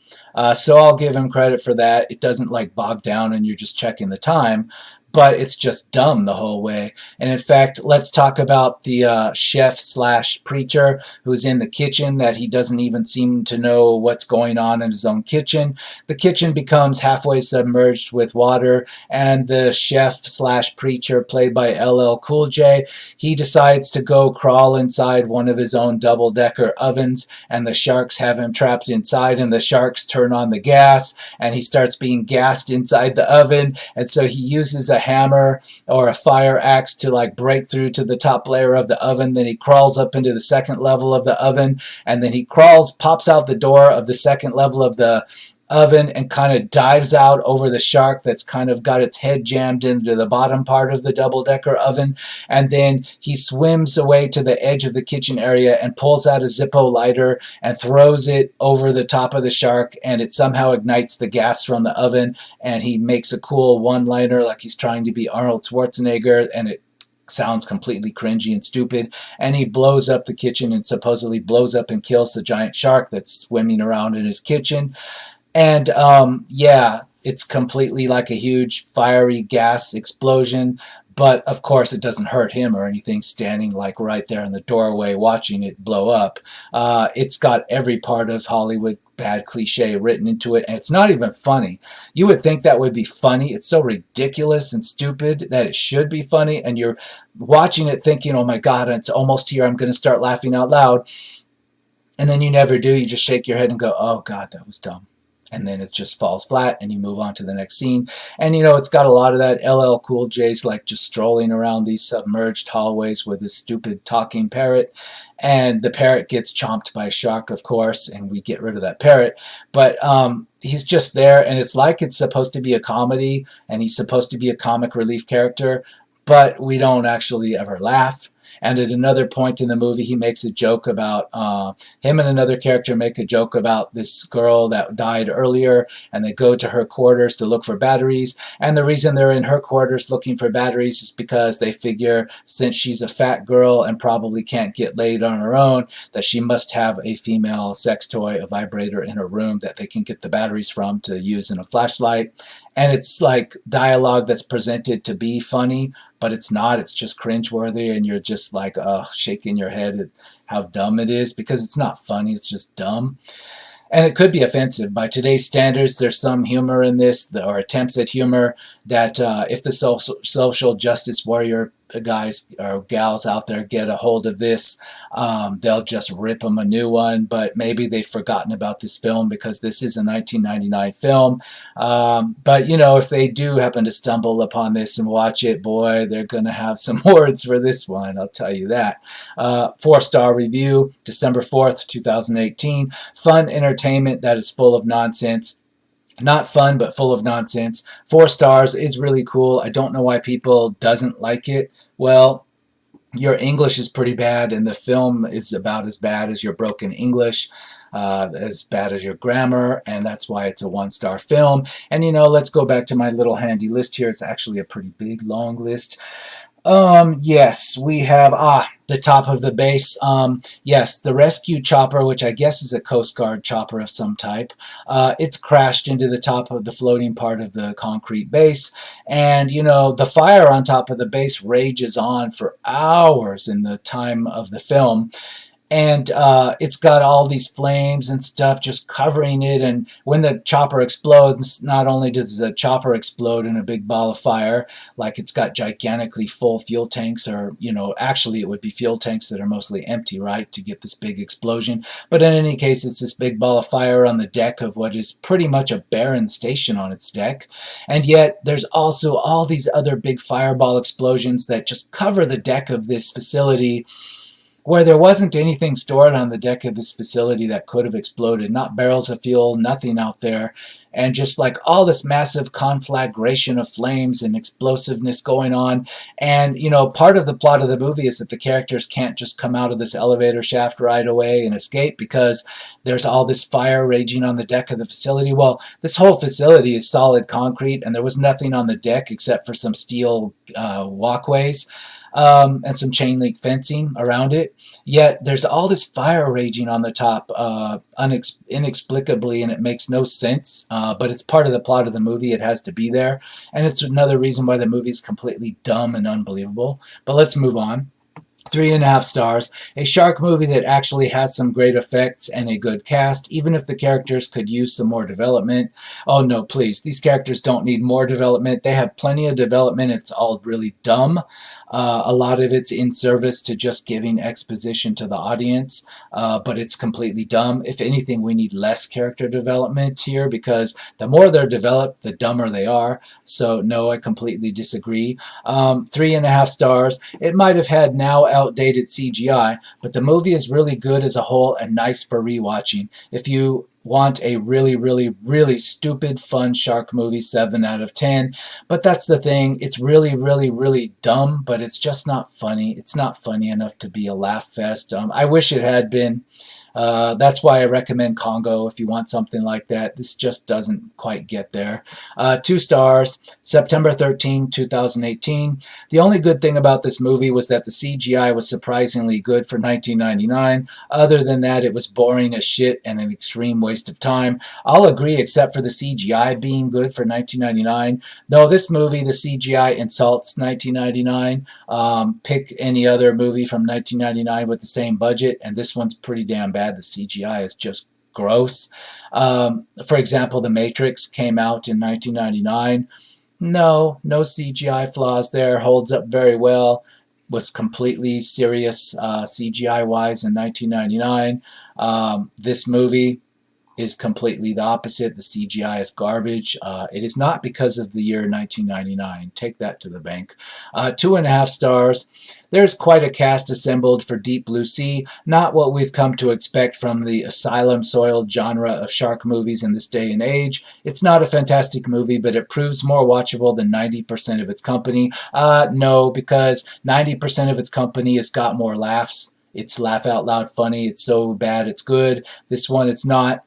So I'll give him credit for that. It doesn't like bog down and you're just checking the time, but it's just dumb the whole way. And in fact, let's talk about the chef slash preacher who's in the kitchen that he doesn't even seem to know what's going on in his own kitchen. The kitchen becomes halfway submerged with water, and the chef slash preacher, played by LL Cool J, he decides to go crawl inside one of his own double-decker ovens, and the sharks have him trapped inside, and the sharks turn on the gas, and he starts being gassed inside the oven, and so he uses a hammer or a fire axe to like break through to the top layer of the oven. Then he crawls up into the second level of the oven, and then he pops out the door of the second level of the oven and kind of dives out over the shark that's kind of got its head jammed into the bottom part of the double-decker oven, and then he swims away to the edge of the kitchen area and pulls out a Zippo lighter and throws it over the top of the shark, and it somehow ignites the gas from the oven, and he makes a cool one-liner like he's trying to be Arnold Schwarzenegger, and it sounds completely cringy and stupid, and he blows up the kitchen and supposedly blows up and kills the giant shark that's swimming around in his kitchen. And yeah, it's completely like a huge fiery gas explosion, but of course it doesn't hurt him or anything, standing like right there in the doorway watching it blow up. It's got every part of Hollywood bad cliche written into it, and it's not even funny. You would think that would be funny. It's so ridiculous and stupid that it should be funny, and you're watching it thinking, oh my god, it's almost here, I'm going to start laughing out loud, and then you never do. You just shake your head and go, oh god, that was dumb. And then it just falls flat, and you move on to the next scene. And, it's got a lot of that. LL Cool J's like just strolling around these submerged hallways with this stupid talking parrot. And the parrot gets chomped by a shark, of course, and we get rid of that parrot. But he's just there, and it's like it's supposed to be a comedy, and he's supposed to be a comic relief character, but we don't actually ever laugh. And at another point in the movie, he makes a joke about him and another character make a joke about this girl that died earlier, and they go to her quarters to look for batteries. And the reason they're in her quarters looking for batteries is because they figure since she's a fat girl and probably can't get laid on her own, that she must have a female sex toy, a vibrator in her room that they can get the batteries from to use in a flashlight. And it's like dialogue that's presented to be funny, but it's not. It's just cringeworthy, and you're just like, shaking your head at how dumb it is, because it's not funny. It's just dumb. And it could be offensive. By today's standards, there's some humor in this, or attempts at humor, that if the social justice warrior guys or gals out there get a hold of this, they'll just rip them a new one. But maybe they've forgotten about this film because this is a 1999 film. But, you know, if they do happen to stumble upon this and watch it, boy, they're going to have some words for this one, I'll tell you that. 4-star review, December 4th, 2018. Fun entertainment that is full of nonsense. Not fun, but full of nonsense. 4 stars is really cool. I don't know why people doesn't like it. Well, your English is pretty bad, and the film is about as bad as your broken English, as bad as your grammar, and that's why it's a 1-star film. And, you know, let's go back to my little handy list here. It's actually a pretty big, long list. Yes, we have, the top of the base. Yes, the rescue chopper, which I guess is a Coast Guard chopper of some type, it's crashed into the top of the floating part of the concrete base. And, you know, the fire on top of the base rages on for hours in the time of the film. And it's got all these flames and stuff just covering it. And when the chopper explodes, not only does the chopper explode in a big ball of fire, like it's got gigantically full fuel tanks, or, you know, actually it would be fuel tanks that are mostly empty, right, to get this big explosion. But in any case, it's this big ball of fire on the deck of what is pretty much a barren station on its deck. And yet there's also all these other big fireball explosions that just cover the deck of this facility, where there wasn't anything stored on the deck of this facility that could have exploded. Not barrels of fuel, nothing out there. And just like all this massive conflagration of flames and explosiveness going on. And, you know, part of the plot of the movie is that the characters can't just come out of this elevator shaft right away and escape because there's all this fire raging on the deck of the facility. Well, this whole facility is solid concrete, and there was nothing on the deck except for some steel walkways. And some chain link fencing around it. Yet there's all this fire raging on the top inexplicably, and it makes no sense. But it's part of the plot of the movie. It has to be there. And it's another reason why the movie's completely dumb and unbelievable. But let's move on. 3.5 stars. A shark movie that actually has some great effects and a good cast, even if the characters could use some more development. Oh no, please. These characters don't need more development. They have plenty of development. It's all really dumb. A lot of it's in service to just giving exposition to the audience, but it's completely dumb. If anything, we need less character development here, because the more they're developed, the dumber they are. So no, I completely disagree. 3.5 stars. It might have had now outdated CGI, but the movie is really good as a whole and nice for rewatching. If you want a really, really, really stupid, fun shark movie, 7 out of 10. But that's the thing. It's really, really, really dumb, but it's just not funny. It's not funny enough to be a laugh fest. I wish it had been. That's why I recommend Congo if you want something like that. This just doesn't quite get there. 2 stars, September 13, 2018. The only good thing about this movie was that the CGI was surprisingly good for 1999. Other than that, it was boring as shit and an extreme waste of time. I'll agree, except for the CGI being good for 1999. Though this movie, the CGI insults 1999. Pick any other movie from 1999 with the same budget, and this one's pretty damn bad. The CGI is just gross. For example, The Matrix came out in 1999. No CGI flaws there. Holds up very well. Was completely serious CGI-wise in 1999. This movie, is completely the opposite. The CGI is garbage. It is not because of the year 1999. Take that to the bank. 2.5 stars. There's quite a cast assembled for Deep Blue Sea, not what we've come to expect from the asylum-soiled genre of shark movies in this day and age. It's not a fantastic movie, but it proves more watchable than 90% of its company. No, because 90% of its company has got more laughs. It's laugh out loud funny. It's so bad it's good. This one, it's not.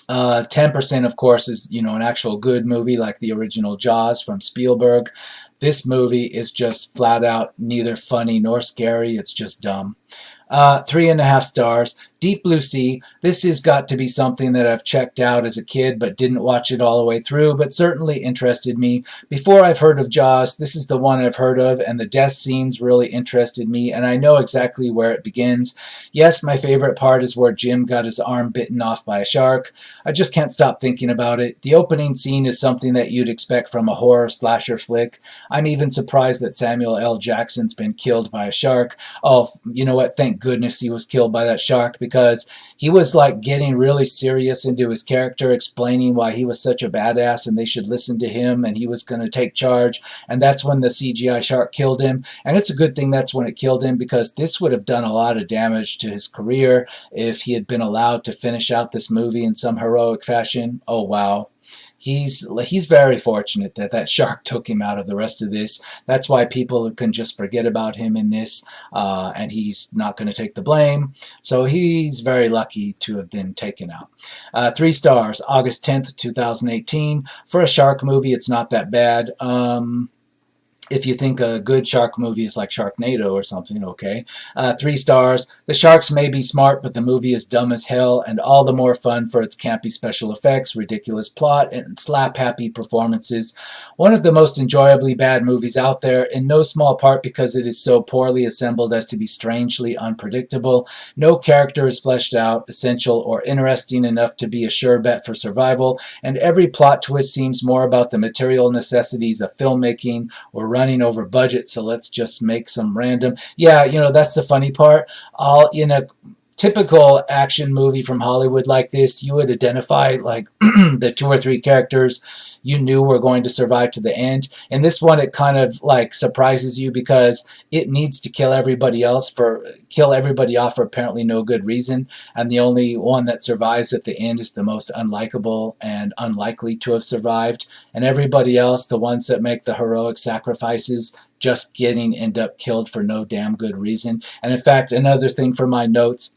10%, of course, is, an actual good movie like the original Jaws from Spielberg. This movie is just flat out neither funny nor scary. It's just dumb. 3.5 stars. Deep Blue Sea. This has got to be something that I've checked out as a kid but didn't watch it all the way through, but certainly interested me. Before I've heard of Jaws, this is the one I've heard of, and the death scenes really interested me, and I know exactly where it begins. Yes, my favorite part is where Jim got his arm bitten off by a shark. I just can't stop thinking about it. The opening scene is something that you'd expect from a horror slasher flick. I'm even surprised that Samuel L. Jackson's been killed by a shark. Oh, you know what? Thank goodness he was killed by that shark, because he was like getting really serious into his character, explaining why he was such a badass and they should listen to him and he was going to take charge. And that's when the CGI shark killed him. And it's a good thing that's when it killed him, because this would have done a lot of damage to his career if he had been allowed to finish out this movie in some heroic fashion. Oh, wow. He's very fortunate that that shark took him out of the rest of this. That's why people can just forget about him in this, and he's not going to take the blame. So he's very lucky to have been taken out. 3 stars, August 10th, 2018. For a shark movie, it's not that bad. If you think a good shark movie is like Sharknado or something, okay. 3 stars. The sharks may be smart, but the movie is dumb as hell, and all the more fun for its campy special effects, ridiculous plot, and slap-happy performances. One of the most enjoyably bad movies out there, in no small part because it is so poorly assembled as to be strangely unpredictable. No character is fleshed out, essential, or interesting enough to be a sure bet for survival, and every plot twist seems more about the material necessities of filmmaking or running over budget, so let's just make some random. Yeah, that's the funny part. All in a typical action movie from Hollywood like this, you would identify like the 2 or 3 characters you knew were going to survive to the end. In this one, it kind of like surprises you because it needs to kill everybody off for apparently no good reason, and the only one that survives at the end is the most unlikable and unlikely to have survived, and everybody else, the ones that make the heroic sacrifices, just end up killed for no damn good reason. And in fact, another thing for my notes,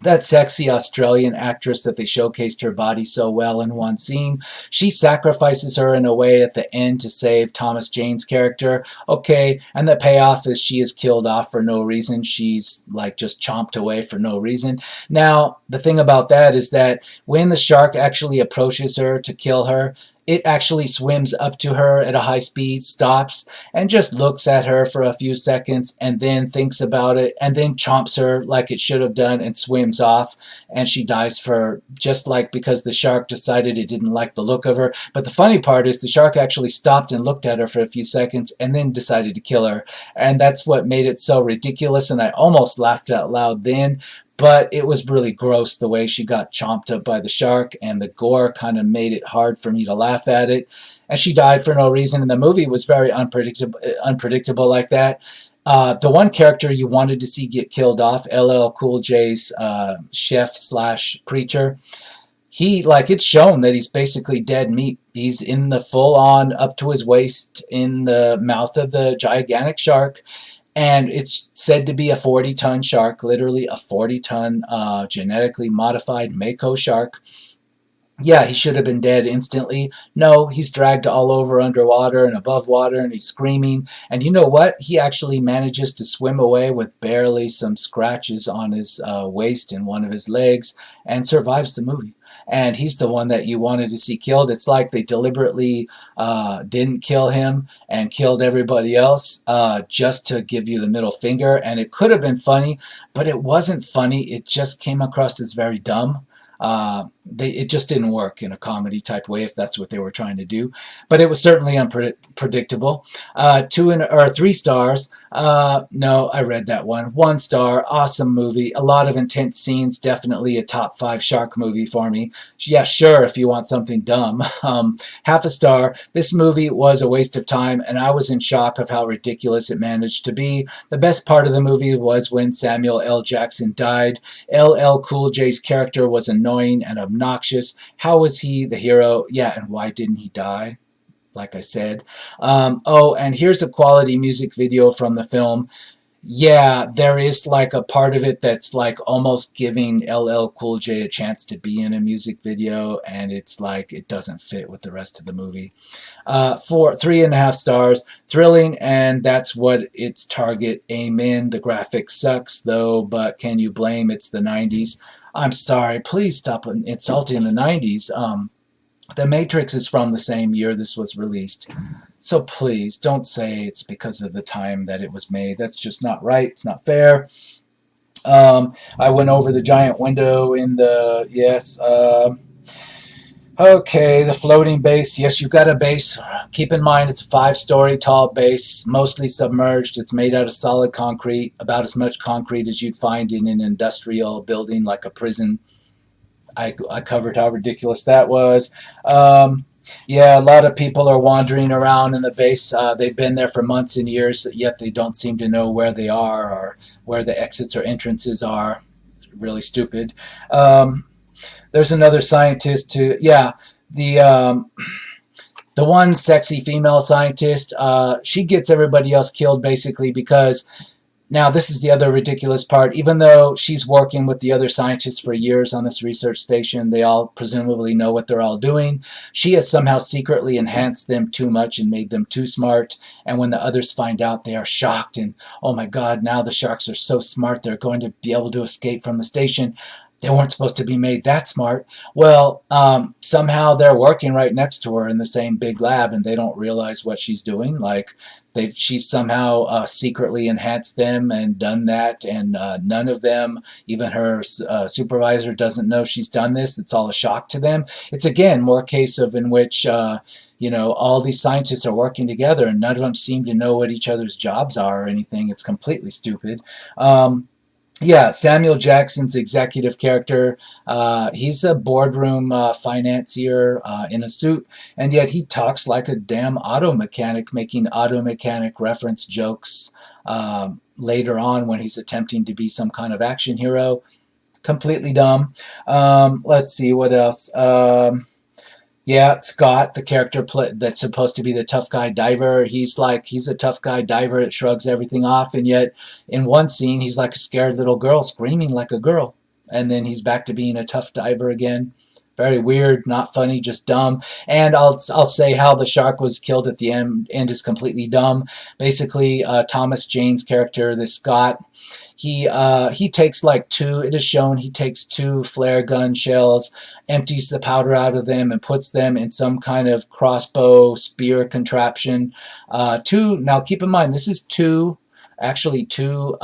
that sexy Australian actress that they showcased her body so well in one scene, she sacrifices her in a way at the end to save Thomas Jane's character. Okay, and the payoff is she is killed off for no reason. She's like just chomped away for no reason. Now, the thing about that is that when the shark actually approaches her to kill her, it actually swims up to her at a high speed, stops, and just looks at her for a few seconds, and then thinks about it, and then chomps her like it should have done and swims off, and she dies for just like because the shark decided it didn't like the look of her. But the funny part is the shark actually stopped and looked at her for a few seconds and then decided to kill her, and that's what made it so ridiculous, and I almost laughed out loud then. But it was really gross the way she got chomped up by the shark, and the gore kind of made it hard for me to laugh at it. And she died for no reason, and the movie was very unpredictable like that. The one character you wanted to see get killed off, LL Cool J's chef slash preacher, it's shown that he's basically dead meat. He's in the full on, up to his waist, in the mouth of the gigantic shark. And it's said to be a 40-ton shark, literally a 40-ton genetically modified Mako shark. Yeah, he should have been dead instantly. No, he's dragged all over underwater and above water, and he's screaming. And you know what? He actually manages to swim away with barely some scratches on his waist and one of his legs, and survives the movie. And he's the one that you wanted to see killed. It's like they deliberately didn't kill him and killed everybody else just to give you the middle finger. And it could have been funny, but it wasn't funny. It just came across as very dumb. it just didn't work in a comedy type way if that's what they were trying to do. But it was certainly unpredictable. 3 stars. No, I read that one. 1 star. Awesome movie. A lot of intense scenes. Definitely a top 5 shark movie for me. Yeah, sure, if you want something dumb. Half a star. This movie was a waste of time, and I was in shock of how ridiculous it managed to be. The best part of the movie was when Samuel L. Jackson died. LL Cool J's character was annoying and obnoxious. How was he the hero? Yeah, and why didn't he die? Like I said. Oh, and here's a quality music video from the film. Yeah, there is like a part of it that's like almost giving LL Cool J a chance to be in a music video, and it's like it doesn't fit with the rest of the movie. 3.5 stars. Thrilling, and that's what its target aim in. The graphics sucks though, but can you blame it's the 90s? I'm sorry, please stop insulting the 90s. The Matrix is from the same year this was released. So please don't say it's because of the time that it was made. That's just not right. It's not fair. I went over the giant window in the, yes. Okay, the floating base. Yes, you've got a base. Keep in mind it's a 5-story tall base, mostly submerged. It's made out of solid concrete, about as much concrete as you'd find in an industrial building like a prison. I covered how ridiculous that was. Yeah, a lot of people are wandering around in the base. They've been there for months and years, yet they don't seem to know where they are or where the exits or entrances are. Really stupid. There's another scientist who, yeah, the one sexy female scientist. She gets everybody else killed basically because now, this is the other ridiculous part. Even though she's working with the other scientists for years on this research station, they all presumably know what they're all doing. She has somehow secretly enhanced them too much and made them too smart. And when the others find out, they are shocked. And, oh my God, now the sharks are so smart, they're going to be able to escape from the station. They weren't supposed to be made that smart. Well, somehow they're working right next to her in the same big lab, and they don't realize what she's doing. Like she's somehow secretly enhanced them and done that, and none of them, even her supervisor, doesn't know she's done this. It's all a shock to them. It's again more a case of in which all these scientists are working together, and none of them seem to know what each other's jobs are or anything. It's completely stupid. Yeah, Samuel Jackson's executive character, he's a boardroom financier in a suit, and yet he talks like a damn auto mechanic, making auto mechanic reference jokes later on when he's attempting to be some kind of action hero. Completely dumb. Let's see, what else? Yeah, Scott, the character that's supposed to be the tough guy diver, he's a tough guy diver that shrugs everything off, and yet in one scene he's like a scared little girl screaming like a girl, and then he's back to being a tough diver again. Very weird, not funny, just dumb. And I'll say how the shark was killed at the end is completely dumb. Basically, Thomas Jane's character, this Scott, he takes like two. It is shown he takes 2 flare gun shells, empties the powder out of them, and puts them in some kind of crossbow spear contraption. Now keep in mind this is actually two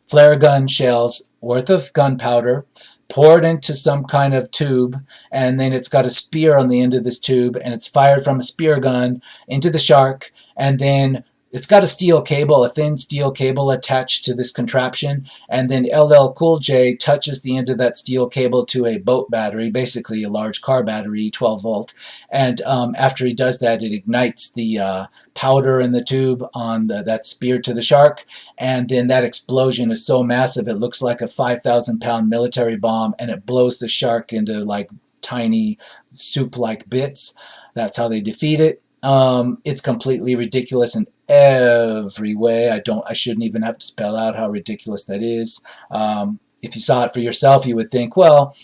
flare gun shells worth of gunpowder poured into some kind of tube, and then it's got a spear on the end of this tube, and it's fired from a spear gun into the shark, and then it's got a thin steel cable attached to this contraption, and then LL Cool J touches the end of that steel cable to a boat battery, basically a large car battery, 12 volt, and after he does that, it ignites the powder in the tube on that spear to the shark, and then that explosion is so massive it looks like a 5,000-pound military bomb, and it blows the shark into like tiny soup-like bits. That's how they defeat it. It's completely ridiculous in every way. I shouldn't even have to spell out how ridiculous that is. If you saw it for yourself, you would think, well,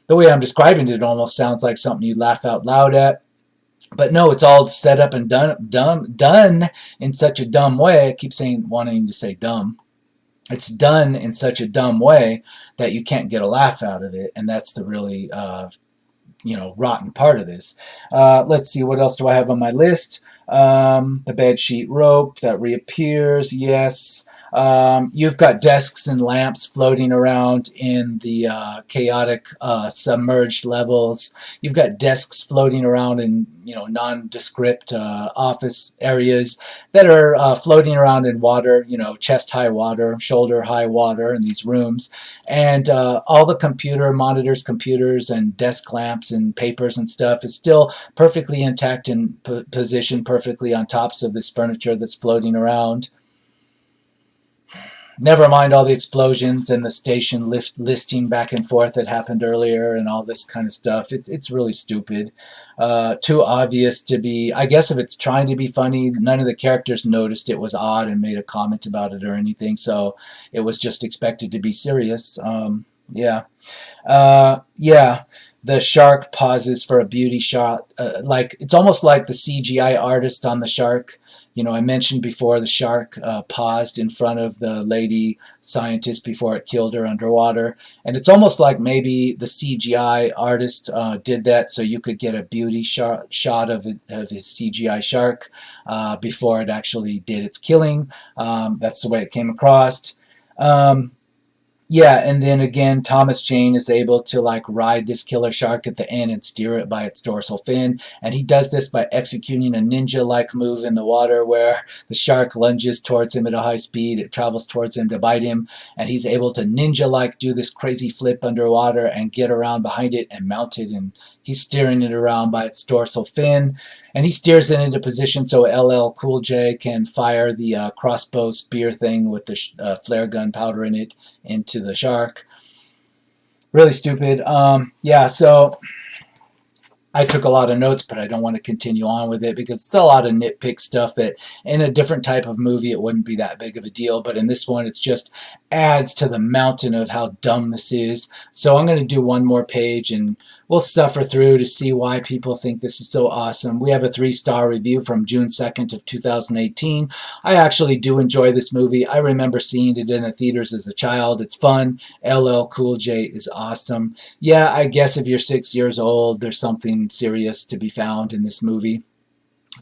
the way I'm describing it almost sounds like something you'd laugh out loud at. But no, it's all set up and done in such a dumb way. I keep wanting to say dumb. It's done in such a dumb way that you can't get a laugh out of it, and that's the really rotten part of this. Let's see, what else do I have on my list? The bed sheet rope that reappears, yes. You've got desks and lamps floating around in the chaotic submerged levels. You've got desks floating around in nondescript office areas that are floating around in water, chest high water, shoulder high water in these rooms. And all the computer monitors, computers, and desk lamps and papers and stuff is still perfectly intact and positioned perfectly on tops of this furniture that's floating around. Never mind all the explosions and the station listing back and forth that happened earlier and all this kind of stuff. It's really stupid. Too obvious to be, I guess if it's trying to be funny, none of the characters noticed it was odd and made a comment about it or anything, so it was just expected to be serious. Yeah. Yeah, the shark pauses for a beauty shot. Like it's almost like the CGI artist on the shark. I mentioned before the shark paused in front of the lady scientist before it killed her underwater, and it's almost like maybe the CGI artist did that so you could get a beauty shot of his CGI shark before it actually did its killing. That's the way it came across. Yeah, and then again, Thomas Jane is able to like ride this killer shark at the end and steer it by its dorsal fin, and he does this by executing a ninja-like move in the water where the shark lunges towards him at a high speed, it travels towards him to bite him, and he's able to ninja-like do this crazy flip underwater and get around behind it and mount it, and he's steering it around by its dorsal fin, and he steers it into position so LL Cool J can fire the crossbow spear thing with the flare gun powder in it into the shark. Really stupid. Yeah, so I took a lot of notes, but I don't want to continue on with it because it's a lot of nitpick stuff that in a different type of movie it wouldn't be that big of a deal, but in this one it's just adds to the mountain of how dumb this is. So I'm going to do one more page and we'll suffer through to see why people think this is so awesome. We have a 3-star review from June 2nd of 2018. I actually do enjoy this movie. I remember seeing it in the theaters as a child. It's fun. LL Cool J is awesome. Yeah, I guess if you're 6 years old, there's something serious to be found in this movie.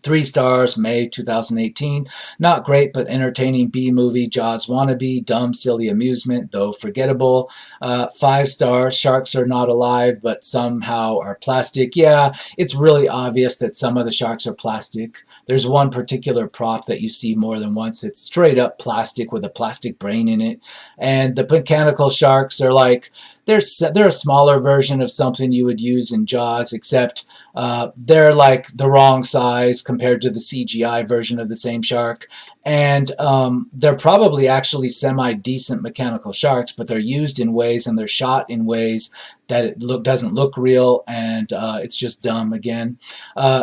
3 stars, May 2018. Not great, but entertaining B-movie, Jaws wannabe, dumb, silly amusement, though forgettable. 5 stars, sharks are not alive, but somehow are plastic. Yeah, it's really obvious that some of the sharks are plastic. There's one particular prop that you see more than once. It's straight up plastic with a plastic brain in it. And the mechanical sharks are like, they're a smaller version of something you would use in Jaws, except they're like the wrong size compared to the CGI version of the same shark. And they're probably actually semi-decent mechanical sharks, but they're used in ways and they're shot in ways that it doesn't look real, and it's just dumb again.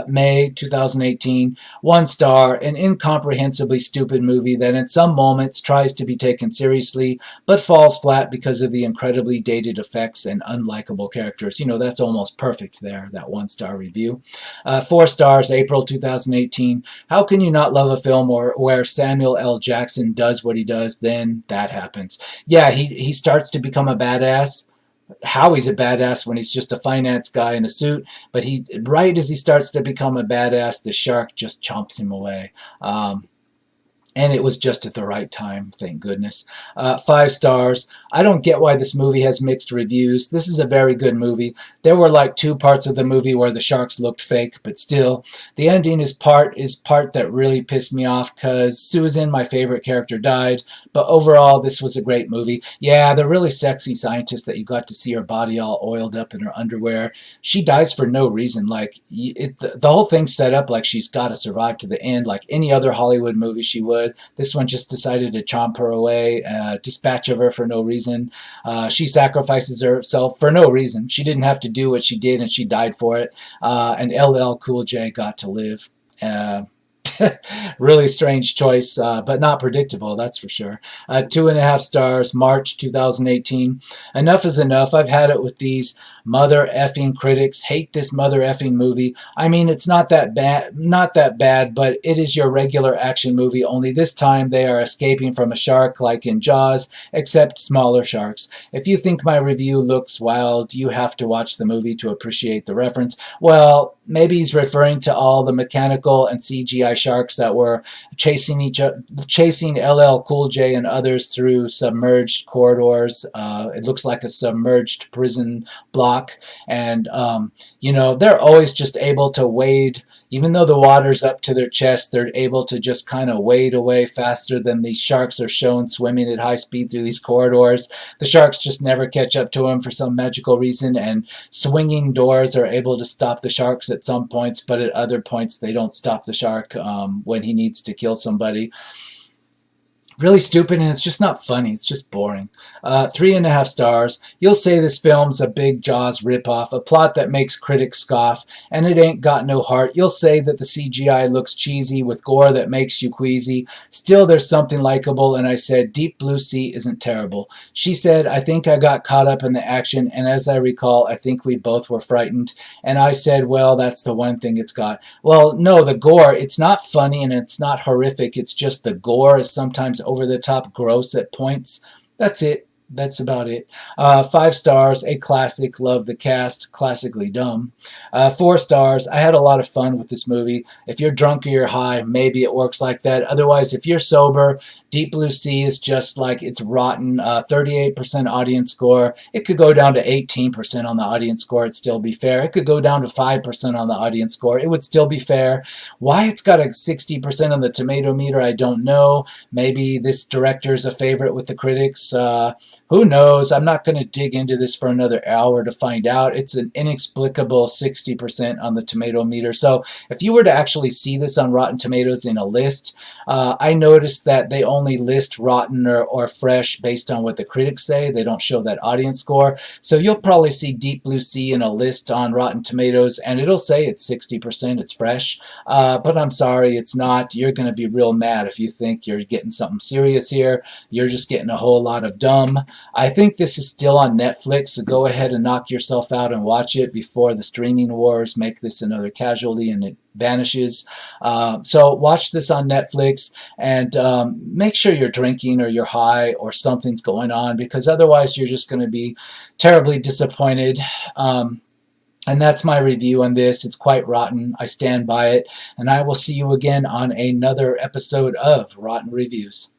May 2018, 1 star, an incomprehensibly stupid movie that in some moments tries to be taken seriously, but falls flat because of the incredibly dated effects and unlikable characters. That's almost perfect there, that 1-star review. 4 stars, April 2018. How can you not love a film where Samuel L. Jackson does what he does, then that happens. Yeah, he starts to become a badass. How he's a badass when he's just a finance guy in a suit, but right as he starts to become a badass, the shark just chomps him away. And it was just at the right time, thank goodness. 5 stars. I don't get why this movie has mixed reviews. This is a very good movie. There were like 2 parts of the movie where the sharks looked fake, but still. The ending is part that really pissed me off because Susan, my favorite character, died. But overall, this was a great movie. Yeah, the really sexy scientist that you got to see her body all oiled up in her underwear, she dies for no reason. Like, the whole thing's set up like she's got to survive to the end, like any other Hollywood movie she would. This one just decided to chomp her away, dispatch of her for no reason. She sacrifices herself for no reason. She didn't have to do what she did, and she died for it. And LL Cool J got to live. Really strange choice, but not predictable, that's for sure. 2.5 stars, March 2018. Enough is enough. I've had it with these mother effing critics. Hate this mother effing movie. I mean, it's not that bad, but it is your regular action movie, only this time they are escaping from a shark like in Jaws, except smaller sharks. If you think my review looks wild, you have to watch the movie to appreciate the reference. Well, maybe he's referring to all the mechanical and CGI sharks that were chasing LL Cool J and others through submerged corridors. It looks like a submerged prison block, and they're always just able to wade. Even though the water's up to their chest, they're able to just kind of wade away faster than these sharks are shown swimming at high speed through these corridors. The sharks just never catch up to them for some magical reason, and swinging doors are able to stop the sharks at some points, but at other points they don't stop the shark when he needs to kill somebody. Really stupid, and it's just not funny. It's just boring. 3.5 stars. You'll say this film's a big Jaws ripoff, a plot that makes critics scoff, and it ain't got no heart. You'll say that the CGI looks cheesy with gore that makes you queasy. Still, there's something likable, and I said, Deep Blue Sea isn't terrible. She said, I think I got caught up in the action, and as I recall, I think we both were frightened. And I said, well, that's the one thing it's got. Well, no, the gore, it's not funny and it's not horrific. It's just the gore is sometimes over the top gross at points. That's it. That's about it. 5 stars, a classic. Love the cast. Classically dumb. 4 stars. I had a lot of fun with this movie. If you're drunk or you're high, maybe it works like that. Otherwise, if you're sober, Deep Blue Sea is just like it's rotten. 38% audience score. It could go down to 18% on the audience score. It'd still be fair. It could go down to 5% on the audience score. It would still be fair. Why it's got a 60% on the tomato meter, I don't know. Maybe this director's a favorite with the critics. Who knows? I'm not going to dig into this for another hour to find out. It's an inexplicable 60% on the tomato meter. So if you were to actually see this on Rotten Tomatoes in a list, I noticed that they only list rotten or fresh based on what the critics say. They don't show that audience score. So you'll probably see Deep Blue Sea in a list on Rotten Tomatoes, and it'll say it's 60%, it's fresh. But I'm sorry, it's not. You're going to be real mad if you think you're getting something serious here. You're just getting a whole lot of dumb. I think this is still on Netflix, so go ahead and knock yourself out and watch it before the streaming wars make this another casualty and it vanishes. So watch this on Netflix, and make sure you're drinking or you're high or something's going on, because otherwise you're just going to be terribly disappointed. And that's my review on this. It's quite rotten. I stand by it, and I will see you again on another episode of Rotten Reviews.